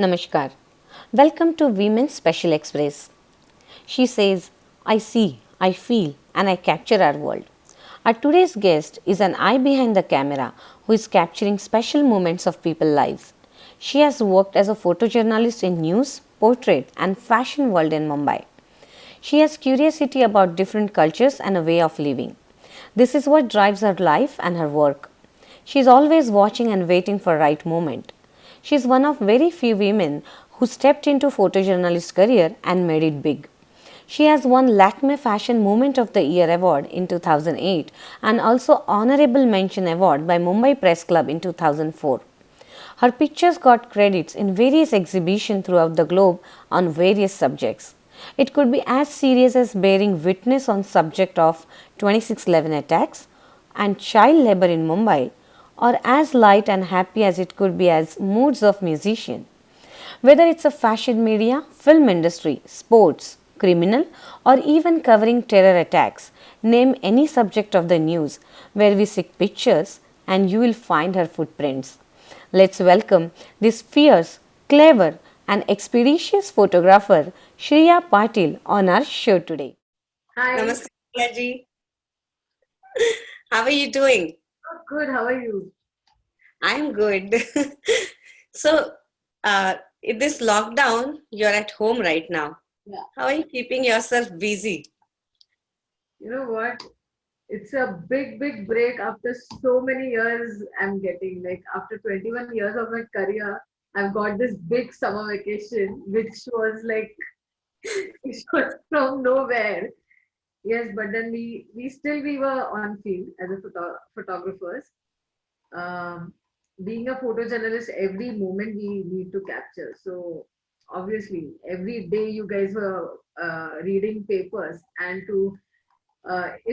Namaskar. Welcome to Women's Special Express. She says, I see, I feel, and I capture our world. Our today's guest is an eye behind the camera who is capturing special moments of people's lives. She has worked as a photojournalist in news, portrait, and fashion world in Mumbai. She has curiosity about different cultures and a way of living. This is what drives her life and her work. She is always watching and waiting for right moment. She is one of very few women who stepped into photojournalist career and made it big. She has won Lakme Fashion Moment of the Year award in 2008 and also Honorable Mention award by Mumbai Press Club in 2004. Her pictures got credits in various exhibitions throughout the globe on various subjects. It could be as serious as bearing witness on subject of 2611 attacks and child labor in Mumbai, or as light and happy as it could be as moods of musician. Whether it's a fashion media, film industry, sports, criminal, or even covering terror attacks, name any subject of the news where we seek pictures and you will find her footprints. Let's welcome this fierce, clever, and expeditious photographer Shreya Patil on our show today. Hi, Namaste, Ji. How are you doing? good. How are you? I'm good. So, in this lockdown, you're at home right now. Yeah. How are you keeping yourself busy? You know what? It's a big break after so many years I'm getting. Like after 21 years of my career, I've got this big summer vacation, which was like it was from nowhere. Yes, but then we were on field as a photographers. Um, Being a photojournalist, every moment we need to capture. So obviously, every day you guys were reading papers, and to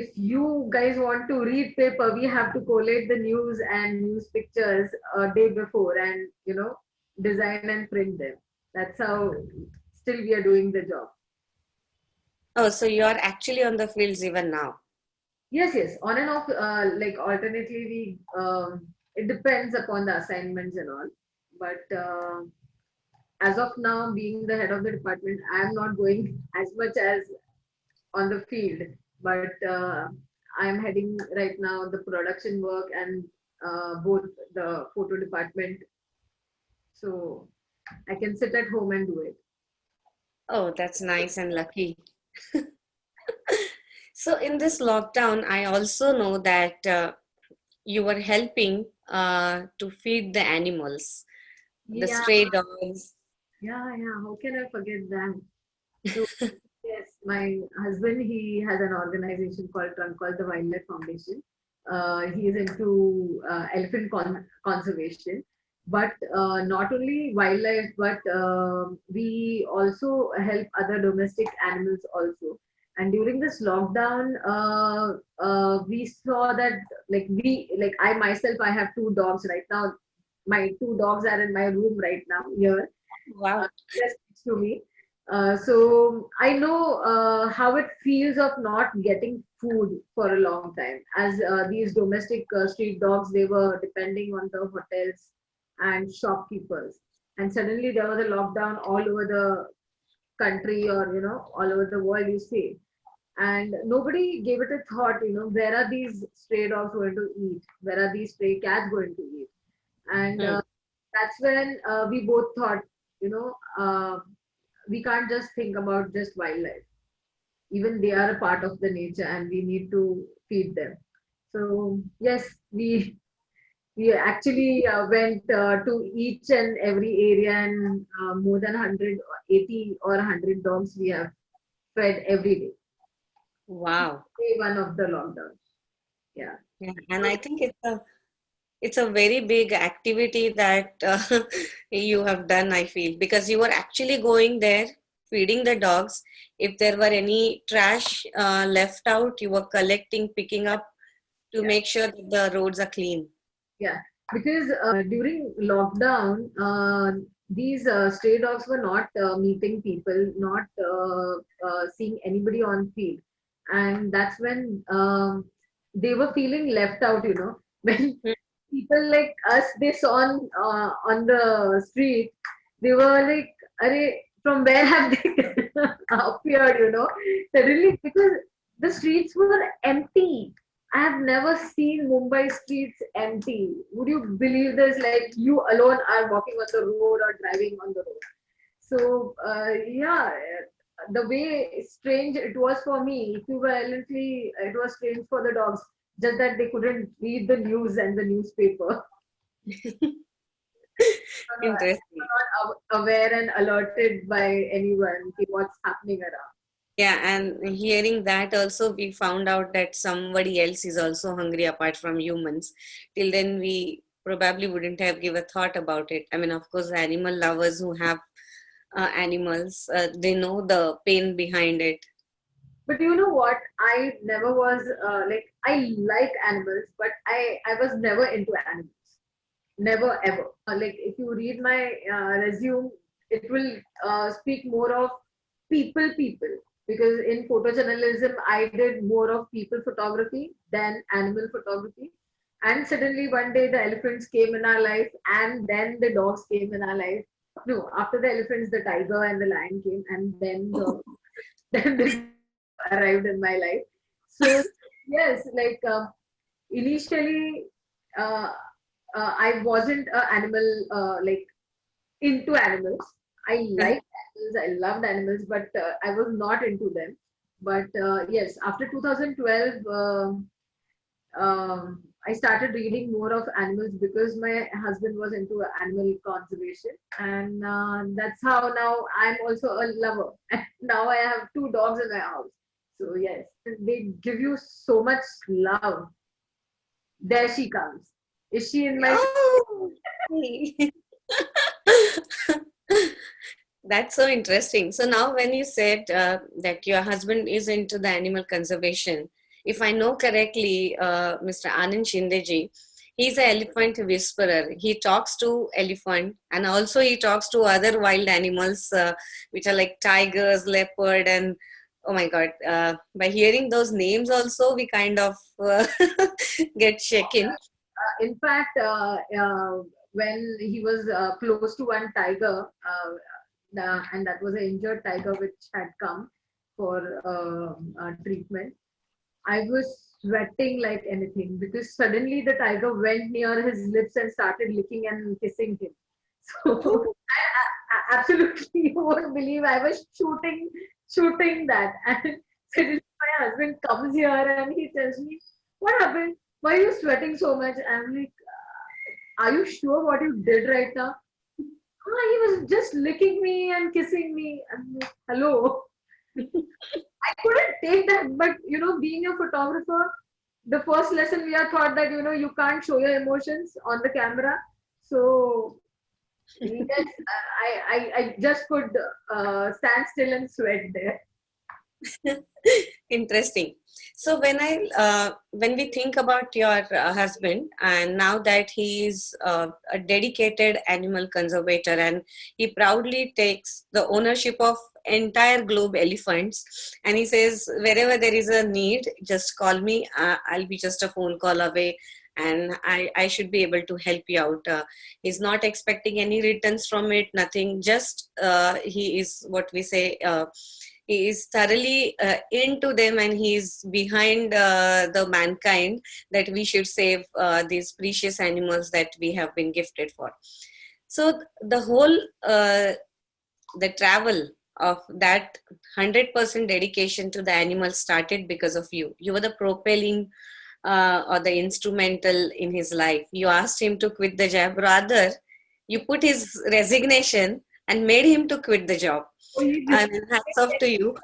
if you guys want to read paper, we have to collate the news and news pictures a day before, and design and print them. That's how still we are doing the job. Oh, so you're actually on the fields even now. Yes, yes, on and off, like alternately, it depends upon the assignments and all. But as of now, being the head of the department, I am not going as much as on the field. But I am heading right now the production work and both the photo department. So I can sit at home and do it. Oh, that's nice and lucky. So, in this lockdown, I also know that you were helping to feed the animals, the Yeah, stray dogs. yeah. How can I forget that? So yes, my husband, he has an organization called the Wildlife Foundation. He is into elephant conservation, but not only wildlife, but we also help other domestic animals also. And during this lockdown, we saw that like I myself, I have two dogs right now. My two dogs are in my room right now here, Wow. just next to me. So I know how it feels of not getting food for a long time. As these domestic street dogs, they were depending on the hotels and shopkeepers. And suddenly there was a lockdown all over the country, or all over the world, you see. And nobody gave it a thought, where are these stray dogs going to eat? Where are these stray cats going to eat? And Hmm. that's when we both thought, you know, uh, we can't just think about just wildlife. Even they are a part of the nature, and we need to feed them. So yes, we actually went to each and every area, and more than 180 or 100 dogs we have fed every day. Wow. Day one of the lockdown. Yeah. Yeah, and I think it's a very big activity that you have done, I feel, because you were actually going there, feeding the dogs. If there were any trash left out, you were collecting, picking up to Yeah. make sure that the roads are clean. Yeah, because during lockdown, these stray dogs were not meeting people, not seeing anybody on field, and that's when they were feeling left out. When Hmm. people like us they saw on the street, They were like, "Arey, from where have they appeared?" Suddenly, because the streets were empty. I have never seen Mumbai streets empty. Would you believe this? Like you alone are walking on the road or driving on the road. So yeah, the way strange it was for me, equivalently it was strange for the dogs. Just that they couldn't read the news and the newspaper. Interesting. Not aware and alerted by anyone to what's happening around. Yeah, and hearing that also, we found out that somebody else is also hungry apart from humans. Till then, we probably wouldn't have given a thought about it. I mean, of course, animal lovers who have animals, they know the pain behind it. But you know what? I never was like I like animals, but I was never into animals. Never ever. Like if you read my resume, it will speak more of people because in photojournalism I did more of people photography than animal photography. And suddenly one day the elephants came in our life, and then the dogs came in our life. No, after the elephants, the tiger and the lion came, and then the then this arrived in my life. So yes, like initially, uh, I wasn't an animal like into animals. I liked animals, I loved animals, but I was not into them. But yes, after 2012, I started reading more of animals because my husband was into animal conservation, and that's how now I'm also a lover. And now I have two dogs in my house. So yes, they give you so much love. There she comes. Is she in my? Oh, that's so interesting. So now, when you said that your husband is into the animal conservation, if I know correctly, Mr. Anand Shindeji, he's an elephant whisperer. He talks to elephant, and also he talks to other wild animals, which are like tigers, leopard, and oh my God! By hearing those names, also we kind of get shaken. In fact, when he was close to one tiger, and that was an injured tiger which had come for treatment, I was sweating like anything because suddenly the tiger went near his lips and started licking and kissing him. So absolutely, you won't believe I was shooting that, and suddenly my husband comes here and he tells me, "What happened? Why are you sweating so much?" I'm like, "Are you sure what you did right now?" He was just licking me and kissing me. I'm like, "Hello." I couldn't take that, but being a photographer, the first lesson we are taught that you can't show your emotions on the camera. So yes, I just could stand still and sweat there. Interesting. So when we think about your husband, and now that he is a dedicated animal conservator, and he proudly takes the ownership of entire globe elephants, and he says wherever there is a need, just call me. I'll be just a phone call away, and I should be able to help you out. He's not expecting any returns from it, nothing. Just he is what we say. He is thoroughly into them, and he's behind the mankind that we should save these precious animals that we have been gifted for. So the whole the travel of that 100% dedication to the animal started because of you. You were the propelling or the instrumental in his life. You asked him to quit the job, rather you put his resignation and made him to quit the job. So he I mean, hats off to you.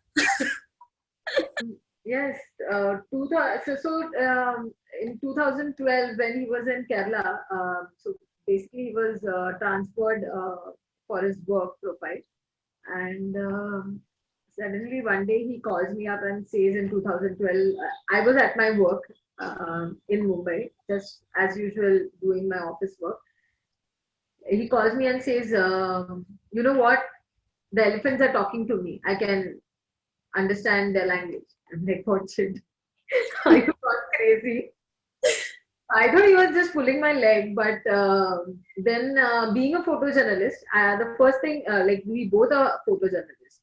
Yes, 2000, in 2012 when he was in Kerala, so basically he was transferred for his work profile, and suddenly one day he calls me up and says in 2012, I was at my work in Mumbai, just as usual doing my office work. He calls me and says, you know what? The elephants are talking to me. I can understand their language. I'm like, what shit? Are you gone crazy? I thought he was just pulling my leg, but then being a photojournalist, the first thing, like we both are photojournalists.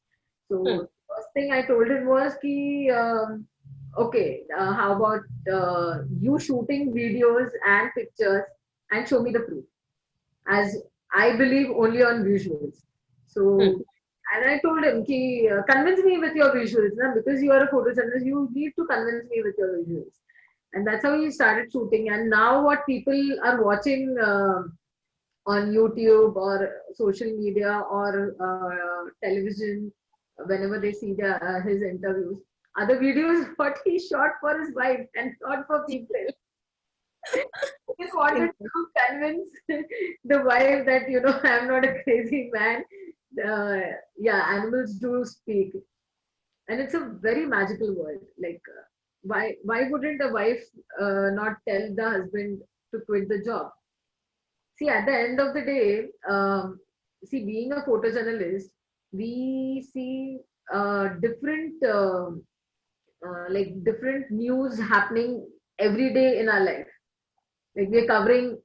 Hmm. So first thing I told him was ki, okay, how about you shooting videos and pictures and show me the proof, as I believe only on visuals. Hmm. So, and I told him ki, convince me with your visuals, na? Because you are a photojournalist, you need to convince me with your visuals. And that's how he started shooting. And now what people are watching on YouTube or social media or television, whenever they see his interviews, are the videos what he shot for his wife and not for people. He just wanted to convince the wife that, I'm not a crazy man. Yeah, animals do speak. And it's a very magical world. Like, why wouldn't a wife not tell the husband to quit the job? See, at the end of the day, see, being a photojournalist, we see different like different news happening every day in our life. Like we're covering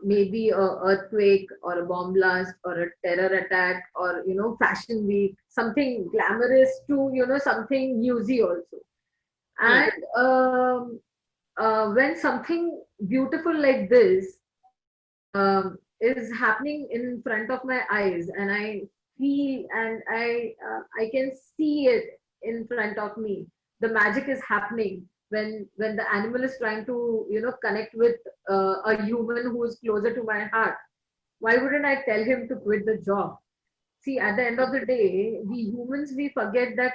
maybe a earthquake or a bomb blast or a terror attack or fashion week, something glamorous to something newsy also. Hmm. And when something beautiful like this is happening in front of my eyes, and I feel and I can see it in front of me, the magic is happening when the animal is trying to connect with a human who is closer to my heart. Why wouldn't I tell him to quit the job? See, at the end of the day, we humans, we forget that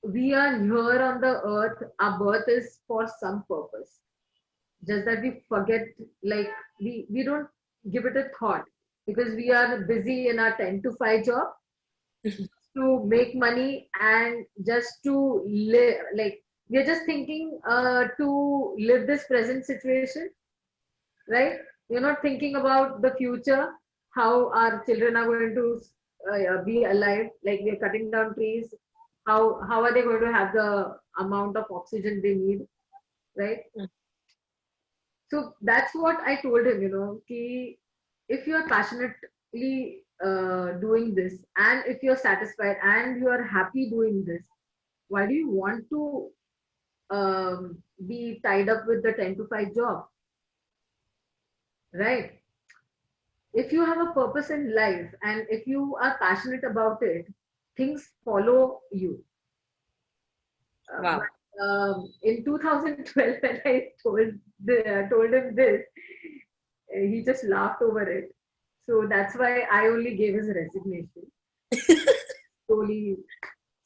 we are here on the earth. Our birth is for some purpose. Just that we forget, like we don't give it a thought because we are busy in our 10 to 5 job to make money and just to live. Like we're just thinking to live this present situation, right? We're not thinking about the future, how our children are going to be alive. Like we're cutting down trees, how are they going to have the amount of oxygen they need, right? Hmm. So that's what I told him, ki if you're passionately doing this and if you're satisfied and you are happy doing this, why do you want to be tied up with the 10 to 5 job, right? If you have a purpose in life and if you are passionate about it, things follow you. Wow. But in 2012, when I told him this, he just laughed over it. So that's why I only gave his resignation. Slowly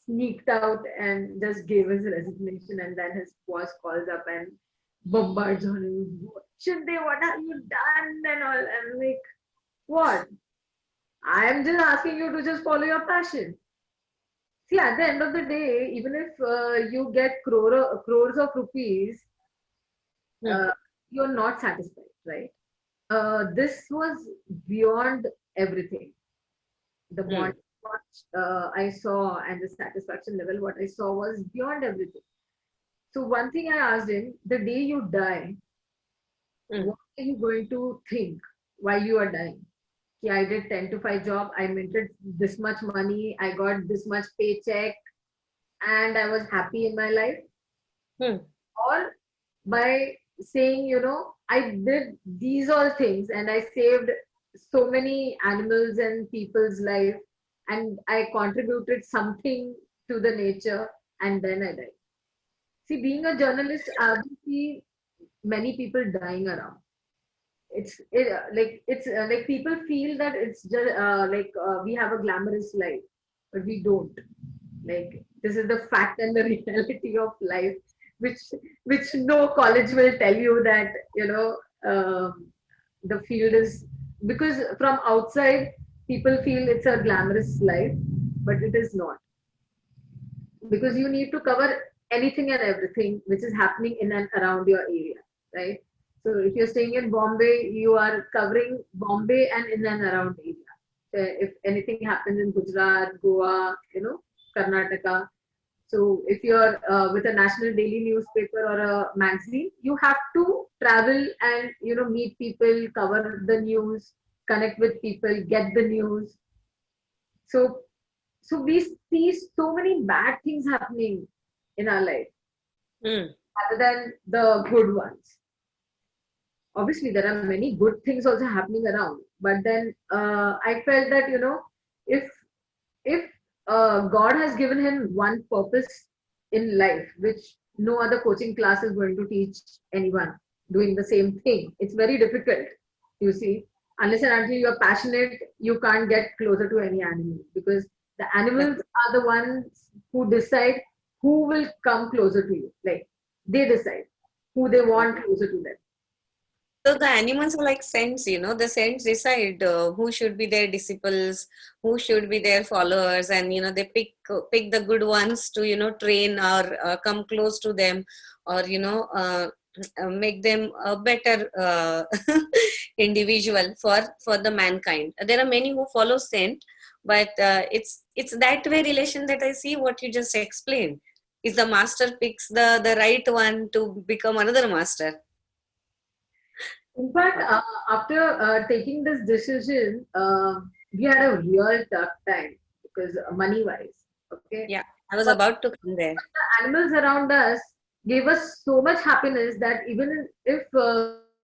sneaked out and just gave his resignation, and then his boss calls up and bombards on him. What should they? What have you done? And all. I'm like, what? I'm just asking you to just follow your passion. See, at the end of the day, even if you get crores of rupees, Hmm. uh, you're not satisfied, right? This was beyond everything. The Hmm. bond what I saw and the satisfaction level what I saw was beyond everything. So one thing I asked him, the day you die, Hmm. what are you going to think while you are dying? Yeah, I did 10 to 5 job, I minted this much money, I got this much paycheck, and I was happy in my life. Hmm. Or by saying, I did these all things and I saved so many animals and people's life and I contributed something to the nature and then I died. See, being a journalist, we see many people dying around. It's like people feel that it's just we have a glamorous life, but we don't. Like this is the fact and the reality of life, which which no college will tell you that the field is, because from outside people feel it's a glamorous life, but it is not, because you need to cover anything and everything which is happening in and around your area, right? So if you're staying in Bombay, you are covering Bombay and in and around area. If anything happens in Gujarat, Goa, Karnataka, So if you're with a national daily newspaper or a magazine, you have to travel and meet people, cover the news, connect with people, get the news. So we see so many bad things happening in our life Mm. rather than the good ones. Obviously there are many good things also happening around, but then I felt that if God has given him one purpose in life which no other coaching class is going to teach anyone doing the same thing, it's very difficult, you see. Unless and until you're passionate, you can't get closer to any animal, because the animals are the ones who decide who will come closer to you. Like, they decide who they want closer to them. So the animals are like saints, the saints decide who should be their disciples, who should be their followers, and they pick the good ones to train or come close to them, or make them a better individual for the mankind. There are many who follow saint, but it's that way relation that I see what you just explained. Is the master picks the right one to become another master. In fact, after taking this decision, we had a real tough time because money wise. Okay. Yeah, I was But about to come there. the animals around us gave us so much happiness that even if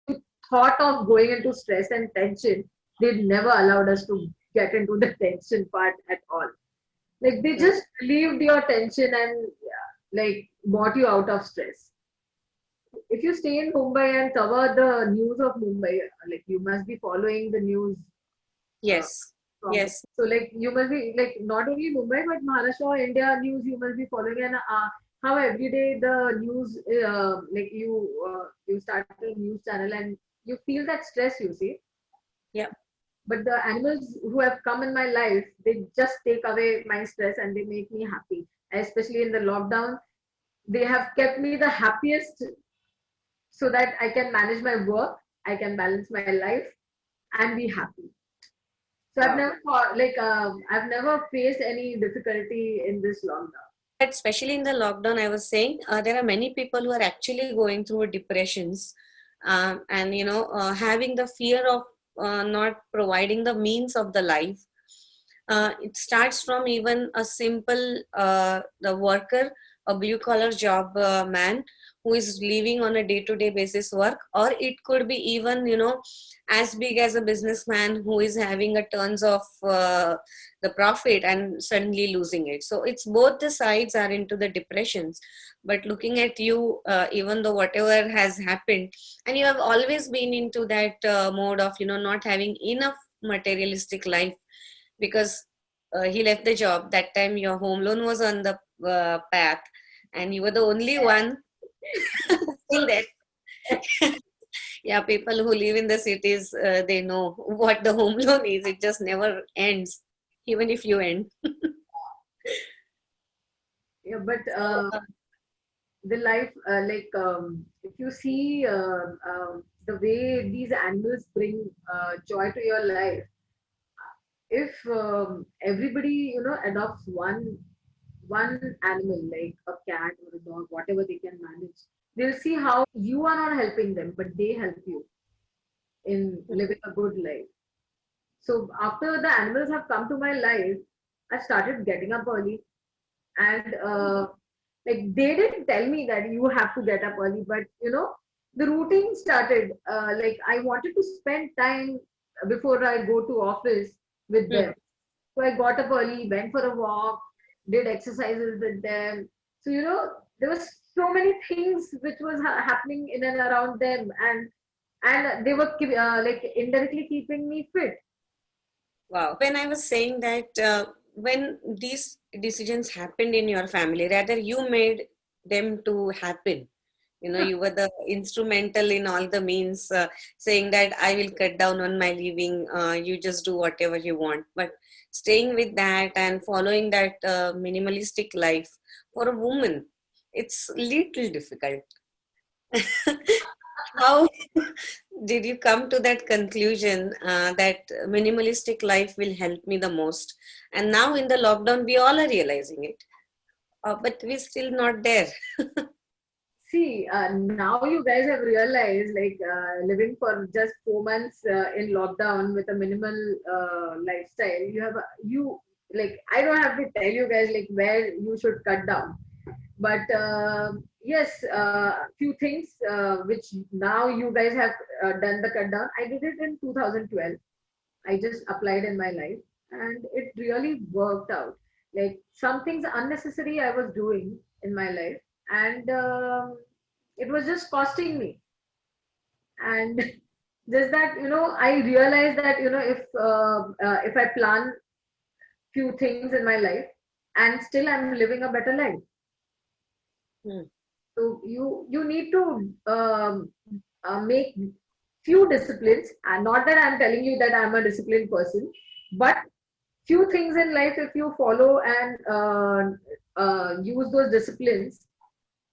we thought of going into stress and tension, they never allowed us to get into the tension part at all. Like, they Mm. just relieved your tension and like brought you out of stress. If you stay in Mumbai and cover the news of Mumbai, like, you must be following the news uh, Yes, from. yes, So like, you must be like, not only Mumbai but Maharashtra or India news you must be following, and how every day the news, like, you start a news channel and you feel that stress, you see. yeah. But the animals who have come in my life, they just take away my stress and they make me happy. Especially in the lockdown, they have kept me the happiest, so that I can manage my work, I can balance my life, and be happy. So I've Wow. never I've never faced any difficulty in this lockdown. But especially in the lockdown, I was saying there are many people who are actually going through depressions, and having the fear of not providing the means of the life. It starts from even a simple the worker, a blue collar job man who is living on a day to day basis work, or it could be even as big as a businessman who is having a tons of the profit and suddenly losing it. So it's both the sides are into the depressions. But looking at you, even though whatever has happened, and you have always been into that mode of not having enough materialistic life, because he left the job that time, your home loan was on the path, and you were the only one still there. Yeah, people who live in the cities, they know what the home loan is. It just never ends, even if you end. Yeah, but So, the life, if you see the way these animals bring joy to your life, if everybody adopts one animal, like a cat or a dog, whatever they can manage, they'll see how you are not helping them, but they help you in living a good life. So after the animals have come to my life, I started getting up early, and like, they didn't tell me that you have to get up early, but the routine started. Like, I wanted to spend time before I go to office with hmm, them. So I got up early, went for a walk, did exercises with them. So there was so many things which was happening in and around them, and they were like, indirectly keeping me fit. wow. When I was saying that when these decisions happened in your family, rather you made them to happen. You were the instrumental in all the means, saying that I will cut down on my living, you just do whatever you want. But staying with that and following that minimalistic life for a woman, it's little difficult. How did you come to that conclusion that minimalistic life will help me the most? And now in the lockdown, we all are realizing it. but we're still not there. See, now you guys have realized, like, living for just 4 months in lockdown with a minimal lifestyle, you like, I don't have to tell you guys like where you should cut down. But yes, few things which now you guys have done the cut down. I did it in 2012. I just applied in my life, and it really worked out. Like, some things unnecessary I was doing in my life, and it was just costing me. And just that, I realized that, if I plan few things in my life, and still I'm living a better life. Hmm. So you need to make few disciplines, and not that I'm telling you that I'm a disciplined person, but few things in life, if you follow and use those disciplines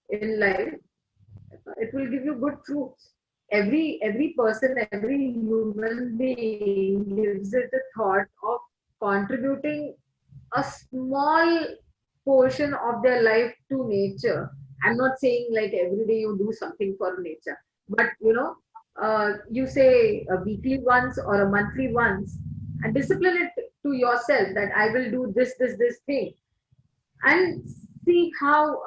in life, it will give you good fruits. Every person, every human being gives it a thought of contributing a small portion of their life to nature. I'm not saying like every day you do something for nature, but you say a weekly once or a monthly once, and discipline it to yourself that I will do this thing, and see how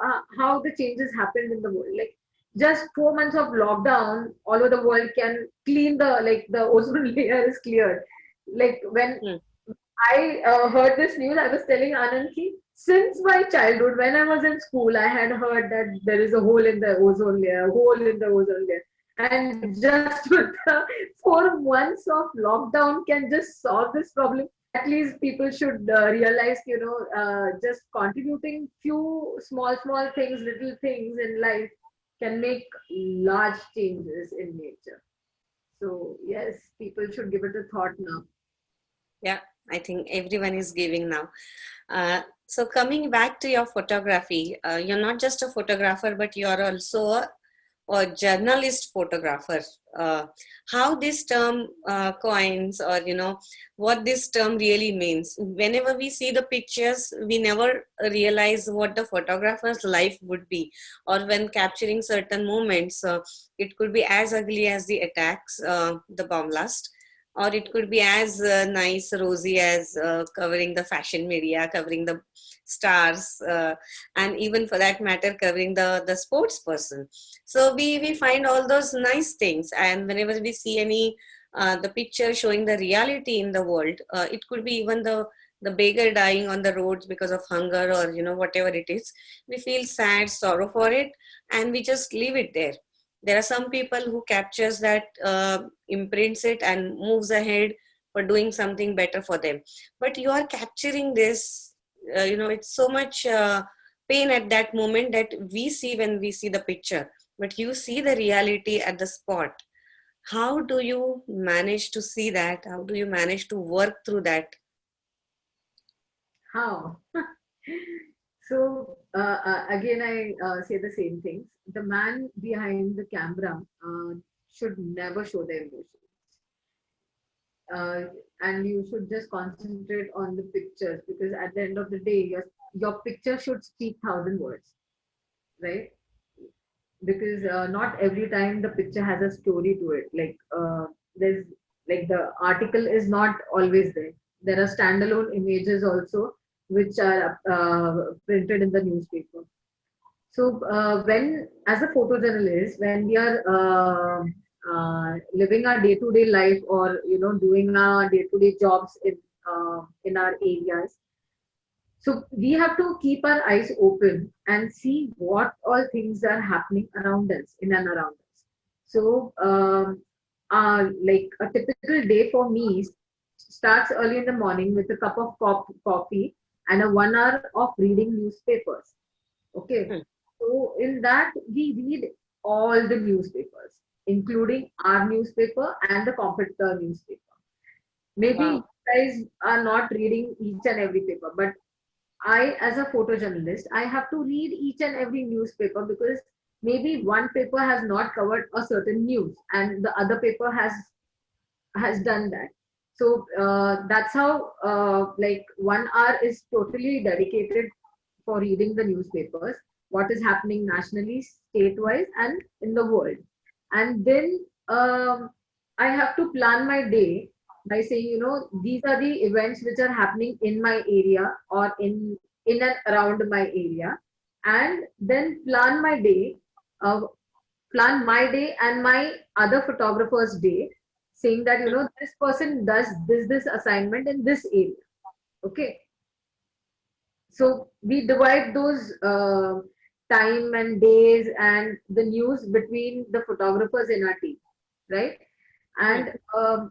the changes happened in the world. Like, just 4 months of lockdown all over the world can clean the ozone layer is cleared. Like, when Hmm. I heard this news, I was telling Anand ki, since my childhood, when I was in school, I had heard that there is a hole in the ozone layer, hole in the ozone layer. And just with the 4 months of lockdown can just solve this problem. At least people should realize, just contributing few small things, little things in life can make large changes in nature. So yes, people should give it a thought now. Yeah, I think everyone is giving now. So coming back to your photography, you're not just a photographer, but you're also a journalist photographer. Uh, how this term coins, or what this term really means. Whenever we see the pictures, we never realize what the photographer's life would be, or when capturing certain moments, it could be as ugly as the attacks, the bomb blast, or it could be as nice, rosy as covering the fashion media, covering the stars, and even for that matter, covering the sports person. So we find all those nice things, and whenever we see any the picture showing the reality in the world, it could be even the beggar dying on the roads because of hunger, or whatever it is, we feel sad, sorrow for it, and we just leave it there. There are some people who captures that, imprints it, and moves ahead for doing something better for them. But you are capturing this, it's so much pain at that moment that we see when we see the picture, but you see the reality at the spot. How do you manage to see that? How do you manage to work through that? How? So again, I say the same things. The man behind the camera should never show their emotions, uh, and you should just concentrate on the pictures, because at the end of the day, your picture should speak 1,000 words, right? Because not every time the picture has a story to it. Like, there's like, the article is not always there. There are standalone images also which are printed in the newspaper. So when, as a photojournalist, when we are living our day-to-day life, or doing our day-to-day jobs in our areas, so we have to keep our eyes open and see what all things are happening around us, in and around us. So, like, a typical day for me starts early in the morning with a cup of coffee and a 1 hour of reading newspapers. Okay. Hmm. So in that, we read all the newspapers, including our newspaper and the competitor newspaper. Maybe Wow. you guys are not reading each and every paper, but I, as a photojournalist, I have to read each and every newspaper, because maybe one paper has not covered a certain news and the other paper has done that. So that's how, like, 1 hour is totally dedicated for reading the newspapers, what is happening nationally, state-wise, and in the world. And then I have to plan my day by saying, these are the events which are happening in my area or in and around my area, and then uh, plan my day and my other photographer's day, saying that this person does this assignment in this area. Okay, so we divide those time and days and the news between the photographers in our team, right? And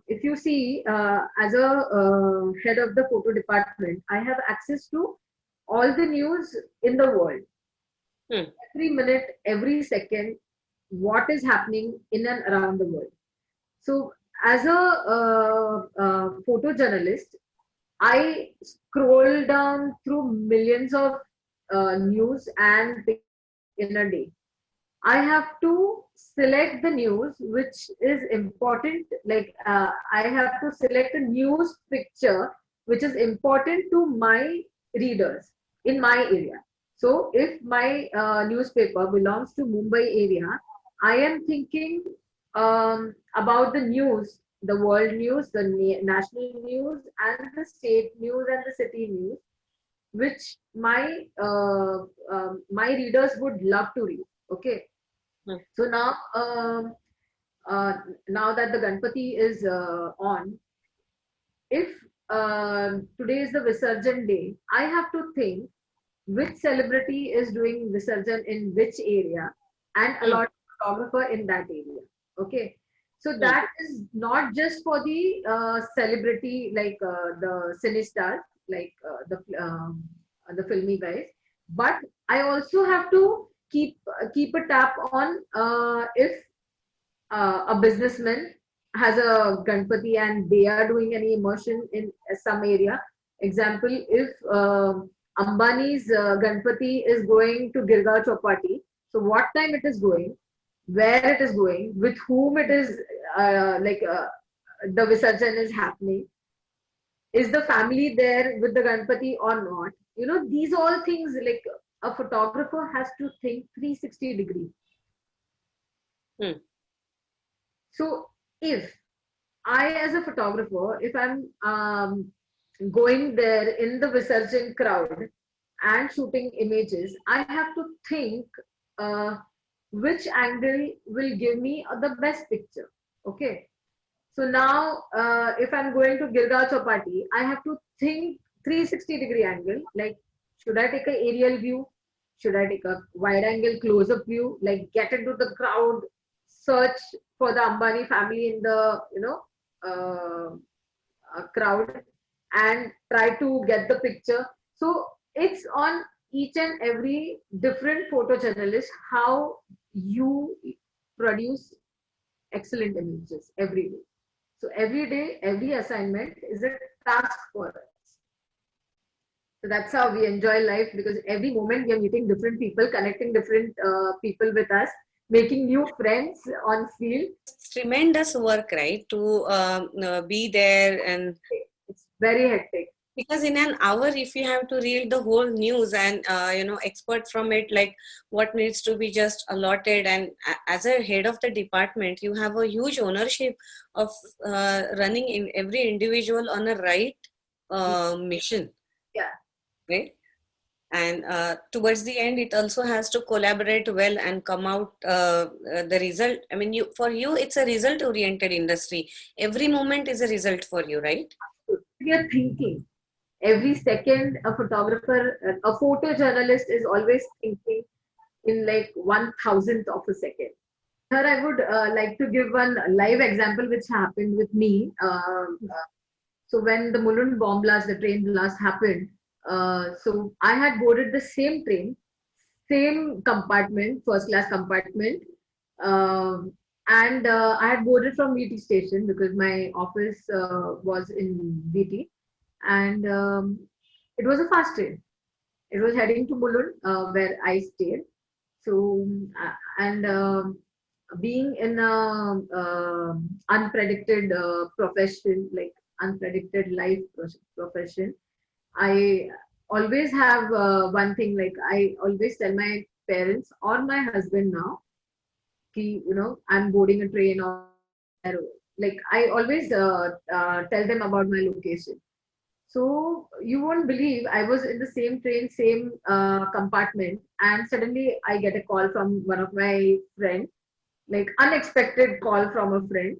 if you see, as a head of the photo department, I have access to all the news in the world, Hmm. every minute, every second, what is happening in and around the world. So, as a photojournalist, I scroll down through millions of news and pictures in a day. I have to select the news which is important. Like I have to select a news picture which is important to my readers in my area. So if my newspaper belongs to Mumbai area, I am thinking about the news, the world news, the national news, and the state news and the city news, which my readers would love to read. Okay, Hmm. so uh, now that the Ganpati is on, if today is the Visarjan day, I have to think which celebrity is doing Visarjan in which area and Hmm. allot a photographer in that area. Okay. So Hmm. that is not just for the celebrity, like the cine stars, like the filmy guys, but I also have to keep a tap on if a businessman has a Ganpati and they are doing any immersion in some area. Example, if Ambani's Ganpati is going to Girgaon Chowpatty, so what time it is going, where it is going, with whom it is, the Visarjan is happening, is the family there with the Ganpati or not? These all things, like a photographer has to think 360 degrees. Hmm. So if I, as a photographer, if I'm going there in the Visarjan crowd and shooting images, I have to think uh, which angle will give me the best picture. Okay. So now, if I'm going to Girgaon Chowpatty, I have to think 360-degree angle. Like, should I take a aerial view? Should I take a wide angle close-up view? Like, get into the crowd, search for the Ambani family in the uh, crowd, and try to get the picture. So it's on each and every different photojournalist how you produce excellent images every day. So every day, every assignment is a task for us. So that's how we enjoy life, because every moment we are meeting different people, connecting different people with us, making new friends on field. It's tremendous work, right? To be there, and It's very hectic. because in an hour, if you have to read the whole news and expert from it, like what needs to be just allotted, and as a head of the department, you have a huge ownership of running in every individual on a right mission, Yeah. right? And towards the end, it also has to collaborate well and come out the result. I mean, for you it's a result oriented industry. Every moment is a result for you, right? We are thinking every second. A photographer, a photojournalist is always thinking in like 1,000th of a second. Here I would like to give one live example which happened with me. So when the Mulund bomb blast, the train blast happened, so I had boarded the same train, same compartment, first class compartment, um, and I had boarded from VT station because my office was in VT, and it was a fast train. It was heading to Mulund, where I stayed. So, and being in a unpredicted profession, like unpredicted life profession, I always have one thing, like I always tell my parents or my husband now, I'm boarding a train or somewhere. Like I always tell them about my location. So you won't believe I was in the same train, same compartment, and suddenly I get a call from one of my friend, like unexpected call from a friend,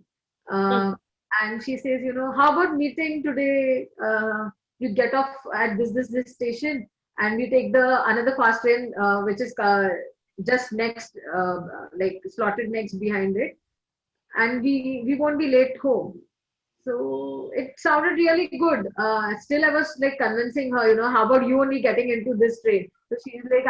Hmm. uh, and she says, how about meeting today? You get off at this station, and we take the another fast train, which is just next, like slotted next behind it, and we won't be late home. So it sounded really good. Still, I was like convincing her, how about you only getting into this train? So she's like,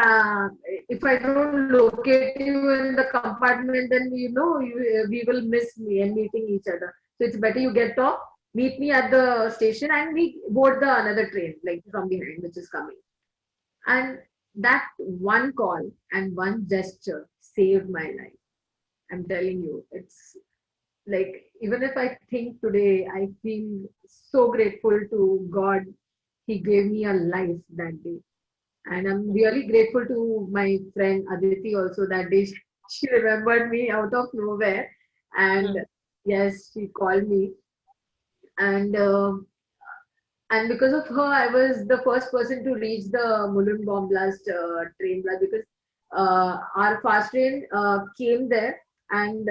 if I don't locate you in the compartment, then we will miss me and meeting each other. So it's better you get off, meet me at the station, and we board the another train, like from behind, which is coming. And that one call and one gesture saved my life. I'm telling you, it's like, even if I think today, I feel so grateful to God. He gave me a life that day. And I'm really grateful to my friend Aditi also that day. She remembered me out of nowhere. And Hmm. yes, she called me. And because of her, I was the first person to reach the Mulund bomb blast train blast, because our fast train came there, and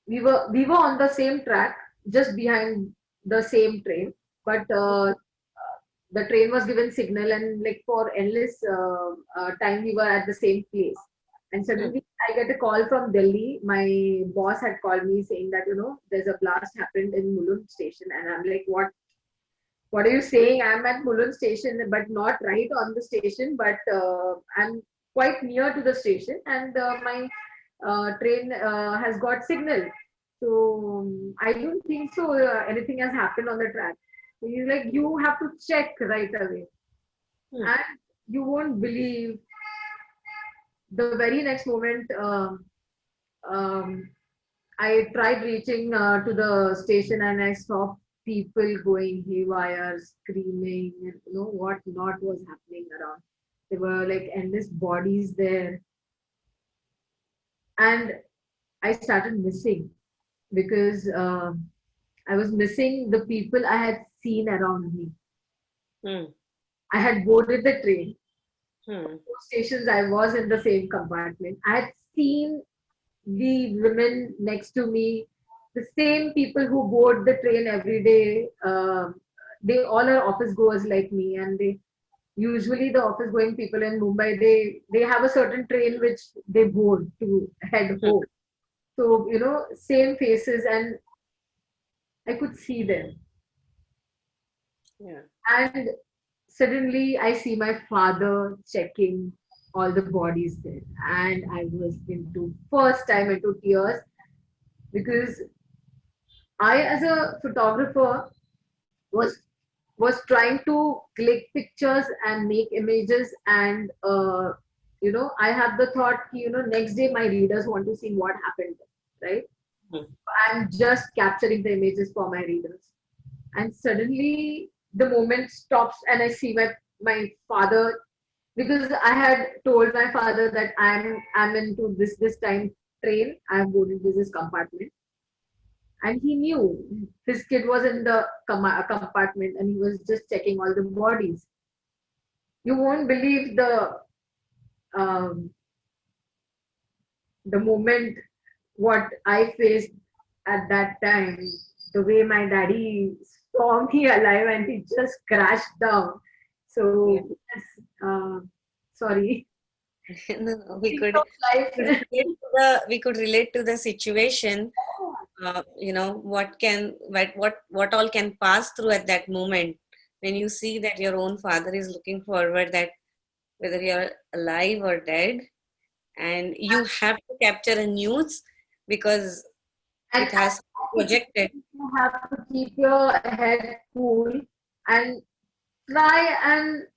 we were on the same track, just behind the same train, but the train was given signal, and like for endless time we were at the same place. And Hmm. suddenly I get a call from Delhi. My boss had called me saying that, there's a blast happened in Mulund station, and I'm like, what are you saying? I'm at Mulund station, but not right on the station, but I'm quite near to the station, and my train has got signal. So I don't think so. Anything has happened on the track. So he's like, you have to check right away, Hmm. and you won't believe, the very next moment. Um, I tried reaching to the station, and I saw people going haywire, screaming, and what not was happening around. There were like endless bodies there, and I started missing, because I was missing the people I had seen around me. Hmm. I had boarded the train. Hmm. Two stations I was in the same compartment. I had seen the women next to me, the same people who board the train every day. They all are office goers like me, and they usually, the office going people in Mumbai, they have a certain train which they board to head Hmm. home. So same faces, and I could see them. Yeah. And suddenly I see my father checking all the bodies there, and I was into first time into tears, because I, as a photographer, was was trying to click pictures and make images, and I have the thought, next day my readers want to see what happened, right? Hmm. I'm just capturing the images for my readers, and suddenly the moment stops, and I see my father, because I had told my father that I'm into this time train, I'm boarded this compartment, and he knew his kid was in the compartment, and he was just checking all the bodies. You won't believe um, the moment what I faced at that time. The way my daddy saw me alive, and he just crashed down. Yeah. So yes, sorry. No, no, Things of life. we could relate to the situation. What can what all can pass through at that moment when you see that your own father is looking forward that whether you're alive or dead, and you have to capture a news because And it has projected. you have to keep your head cool, and try and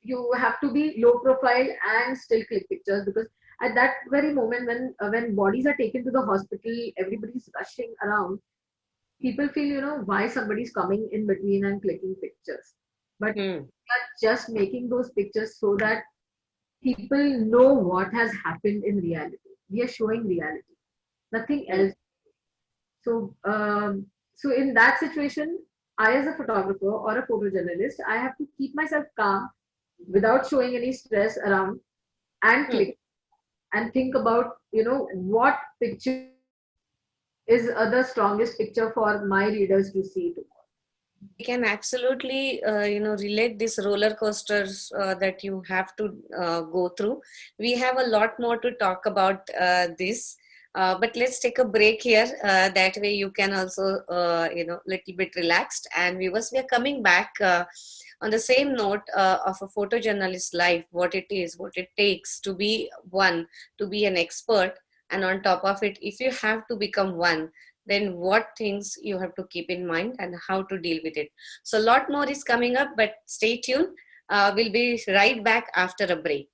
you have to be low profile and still click pictures, because at that very moment, when bodies are taken to the hospital, everybody's rushing around. People feel, why somebody's coming in between and clicking pictures. but we Hmm. are just making those pictures so that people know what has happened in reality. We are showing reality, nothing Hmm. else. So, so in that situation, I, as a photographer or a photojournalist, I have to keep myself calm without showing any stress around, and Hmm. click and think about, what picture is the strongest picture for my readers to see. I can absolutely, relate these roller coasters that you have to go through. We have a lot more to talk about this, but let's take a break here. That way, you can also, little bit relaxed. And viewers, we are coming back on the same note of a photojournalist life, what it is, what it takes to be one, to be an expert, and on top of it, if you have to become one, then what things you have to keep in mind and how to deal with it. So a lot more is coming up, but stay tuned. We'll be right back after a break.